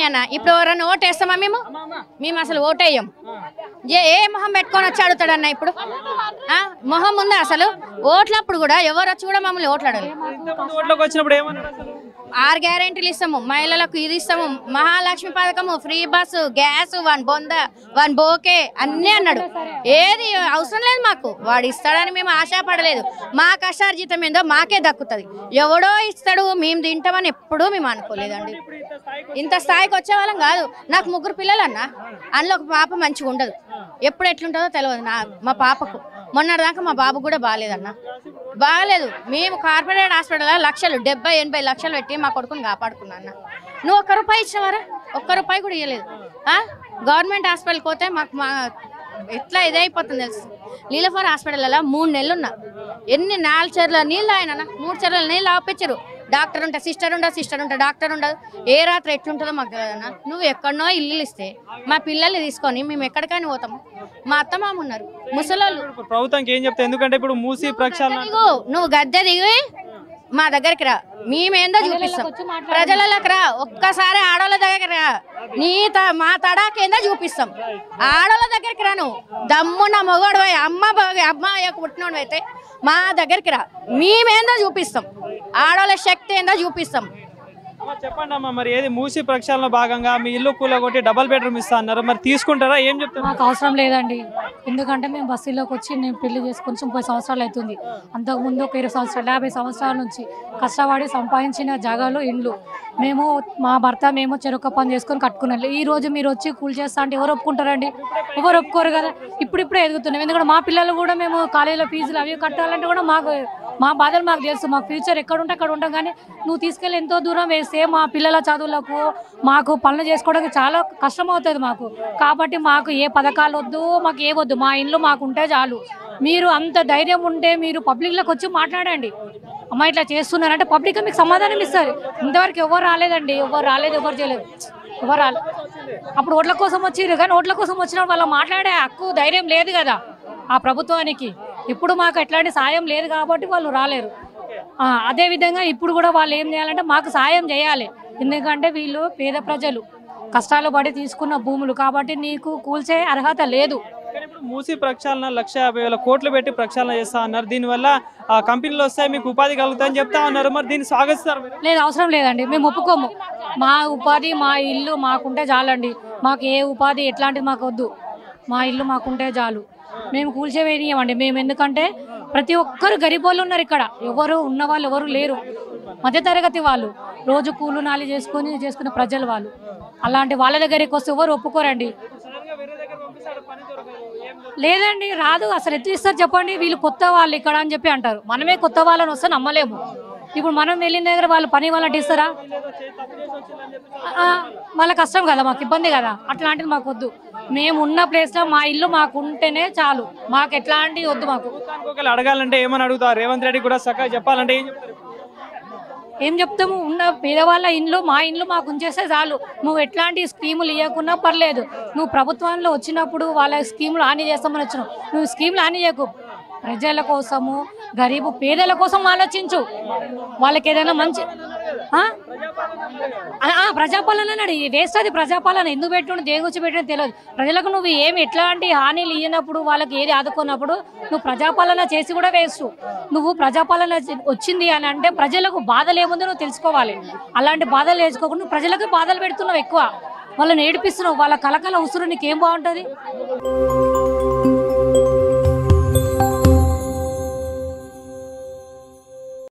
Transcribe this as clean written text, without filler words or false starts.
అన్న. ఇప్పుడు ఎవరన్నా ఓటు వేస్తామా? మేము అసలు ఓటేయం. ఏ మొహం పెట్టుకొని వచ్చి అడుగుతాడన్న? ఇప్పుడు మొహం ఉందా అసలు? ఓట్లప్పుడు కూడా ఎవరు వచ్చి కూడా మమ్మల్ని ఓట్లాడాలి. 6 గ్యారెంటీలు ఇస్తాము, మహిళలకు ఇది ఇస్తాము, మహాలక్ష్మి పథకము, ఫ్రీ బస్సు, గ్యాస్, 1 బొంద, 1 బోకే అన్నీ అన్నాడు. ఏది అవసరం లేదు మాకు. వాడు ఇస్తాడని మేము ఆశపడలేదు. మా కష్టార్జితం ఏందో మాకే దక్కుతుంది. ఎవడో ఇస్తాడు మేము తింటామని ఎప్పుడూ మేము అనుకోలేదండి. ఇంత స్థాయికి వచ్చే వాళ్ళం కాదు. నాకు 3 పిల్లలు అన్న. అందులో ఒక పాప మంచిగా ఉండదు. ఎప్పుడు ఎట్లుంటుందో తెలియదు మా పాపకు. మొన్నటిదాకా మా బాబు కూడా బాగాలేదన్న, బాగాలేదు. మేము కార్పొరేట్ హాస్పిటల్ లక్షలు 70-80 లక్షలు పెట్టి మా కొడుకుని కాపాడుకున్నా అన్న. నువ్వు 1 రూపాయి ఇచ్చినవారా? 1 రూపాయి కూడా ఇవ్వలేదు. గవర్నమెంట్ హాస్పిటల్కి పోతే మాకు ఎట్లా ఇదైపోతుంది తెలుసు. లీలఫర్ హాస్పిటల్లో 3 నెలలు ఉన్నా. ఎన్ని 4 చెర్ల నీళ్ళు ఆయన 3 చెర్ల నీళ్ళు ఆపించారు. డాక్టర్ ఉంటా, సిస్టర్ ఉంటా, డాక్టర్ ఉండదు. ఏ రాత్రి ఎట్లుంటుందో మాకు తెలియదన్నా. నువ్వు ఎక్కడనో ఇల్లు ఇస్తే మా పిల్లల్ని తీసుకొని మేము ఎక్కడికైనా పోతాము. మా అత్త మామ ఉన్నారు ముసలోళ్ళు. ప్రభుత్వానికి ఏం చెప్తా? ఎందుకంటే ఇప్పుడు మూసి ప్రక్షాళన నువ్వు గద్దె దిగి మా దగ్గరికి రా, మేమేందో చూపిస్తాం. ప్రజలకు రా, ఒక్కసారి ఆడవాళ్ళ దగ్గరికి రా, మా తడాకేందో చూపిస్తాం. ఆడవాళ్ళ దగ్గరికి రా. నువ్వు దమ్మున్న మొగోడు అమ్మాయి పుట్టినోడు అయితే మా దగ్గరికి రా, మేమేందో చూపిస్తాం. ఆడవాళ్ళ శక్తి ఏందో చూపిస్తాం. చెప్పండి అమ్మా, మరి ఏది మూసి ప్రక్షాళన భాగంగా మీ ఇల్లు కూలగొట్టి డబల్ బెడ్రూమ్ ఇస్తా అన్నారు, మరి తీసుకుంటారా? ఏం చెప్తారు? మాకు అవసరం లేదండి. ఎందుకంటే మేము బస్సులోకి వచ్చి నేను పెళ్లి చేసుకొని 30 సంవత్సరాలు అవుతుంది. అంతకుముందు ఒక 20 సంవత్సరాలు 50 సంవత్సరాల నుంచి కష్టపడి సంపాదించిన జాగాలు ఇండ్లు. మా భర్త మేము చెరుకు పని చేసుకొని కట్టుకున్నాం. ఈ రోజు మీరు వచ్చి కూల్ చేస్తా అంటే ఎవరు ఒప్పుకుంటారండి? ఎవరు ఒప్పుకోరు కదా. ఇప్పుడిప్పుడే ఎదుగుతున్నాం. ఎందుకంటే మా పిల్లలు కూడా మేము కాలేజీలో ఫీజులు అవి కట్టాలంటే కూడా మా బాధలు మాకు తెలుసు. మాకు ఫ్యూచర్ ఎక్కడ ఉంటే అక్కడ ఉంటాం. కానీ నువ్వు తీసుకెళ్ళి ఎంతో దూరం వేస్తే మా పిల్లల చదువులకు మాకు పనులు చేసుకోవడానికి చాలా కష్టం అవుతుంది మాకు. కాబట్టి మాకు ఏ పథకాలు వద్దు, మాకు ఏ వద్దు. మా ఇంట్లో మాకు ఉంటే చాలు. మీరు అంత ధైర్యం ఉంటే మీరు పబ్లిక్లోకి వచ్చి మాట్లాడండి. అమ్మ ఇట్లా చేస్తున్నారంటే పబ్లిక్ మీకు సమాధానం ఇస్తారు. ఇంతవరకు ఎవరు రాలేదండి, ఎవరు చేయలేదు, ఎవరు రాలేదు. అప్పుడు ఓట్ల కోసం వచ్చిర్రు, కానీ ఓట్ల కోసం వచ్చిన వాళ్ళు మాట్లాడే హక్కు ధైర్యం లేదు కదా ఆ ప్రభుత్వానికి. ఇప్పుడు మాకు ఎట్లాంటి సాయం లేదు కాబట్టి వాళ్ళు రాలేరు. అదేవిధంగా ఇప్పుడు కూడా వాళ్ళు ఏం చేయాలంటే మాకు సాయం చేయాలి. ఎందుకంటే వీళ్ళు పేద ప్రజలు కష్టాలు పడి తీసుకున్న భూములు కాబట్టి నీకు కూల్చే అర్హత లేదు. మూసి ప్రక్షాళన 1,50,000 కోట్లు పెట్టి ప్రక్షాళన చేస్తా అన్నారు. దీనివల్ల కంపెనీలు వస్తాయి, మీకు ఉపాధి కలుగుతాయని చెప్తా ఉన్నారు. మరి దీన్ని స్వాగతిస్తారు? లేదు, అవసరం లేదండి. మేము ఒప్పుకోము. మా ఉపాధి మా ఇల్లు మాకుంటే చాలండి. మాకు ఏ ఉపాధి ఎట్లాంటిది మాకు వద్దు. మా ఇల్లు మాకుంటే చాలు. మేము కూల్చేవేనియమండి. మేము ఎందుకంటే ప్రతి ఒక్కరు గరీబ్ వాళ్ళు ఉన్నారు ఇక్కడ. ఎవరు ఉన్నవాళ్ళు ఎవరు లేరు. మధ్యతరగతి వాళ్ళు రోజు కూలు నాలి చేసుకునే ప్రజలు వాళ్ళు. అలాంటి వాళ్ళ దగ్గరికి వస్తే ఎవరు ఒప్పుకోరండి. లేదండి, రాదు. అసలు ఎత్తు ఇస్తారు చెప్పండి? వీళ్ళు కొత్త వాళ్ళు ఇక్కడ అని చెప్పి అంటారు. మనమే కొత్త వాళ్ళని వస్తే నమ్మలేము. ఇప్పుడు మనం వెళ్ళిన దగ్గర వాళ్ళు పని వాళ్ళంటే ఇస్తారా? వాళ్ళ కష్టం కదా, మాకు ఇబ్బంది కదా. అట్లాంటిది మాకు వద్దు. మేము ఉన్న ప్లేస్లో మా ఇల్లు మాకు ఉంటేనే చాలు. మాకు ఎట్లాంటివి వద్దు. మాకు అడగాలంటే ఏమని అడుగుతారు? రేవంత్ రెడ్డి కూడా చక్కగా చెప్పాలంటే ఏం చెప్తాము? ఉన్న పేదవాళ్ళ ఇండ్లు మా ఇండ్లు మాకు ఉంచేస్తే చాలు. నువ్వు ఎట్లాంటి స్కీములు ఇవ్వకున్నా పర్లేదు. నువ్వు ప్రభుత్వంలో వచ్చినప్పుడు వాళ్ళ స్కీములు హాని చేస్తామని వచ్చినావు. నువ్వు స్కీములు హాని చేయకు. ప్రజల కోసము, గరీబు పేదల కోసం ఆలోచించు. వాళ్ళకి ఏదైనా మంచి ప్రజాపాలన అన్నాడు. వేస్ట్ అది ప్రజాపాలన. ఎందుకు పెట్టుకుని దేని గురించి పెట్టిన తెలియదు. ప్రజలకు నువ్వు ఏమి ఎట్లాంటి హానీలు ఇవ్వనప్పుడు, వాళ్ళకి ఏది ఆదుకున్నప్పుడు నువ్వు ప్రజాపాలన చేసి కూడా వేస్ట్. నువ్వు ప్రజాపాలన వచ్చింది అని అంటే ప్రజలకు బాధలు ఏముందో నువ్వు తెలుసుకోవాలి. అలాంటి బాధలు తెలుసుకోకుండా ప్రజలకు బాధలు పెడుతున్నావు ఎక్కువ. వాళ్ళని ఏడిపిస్తున్నావు. వాళ్ళ కలకల ఉసురు నీకేం బాగుంటుంది?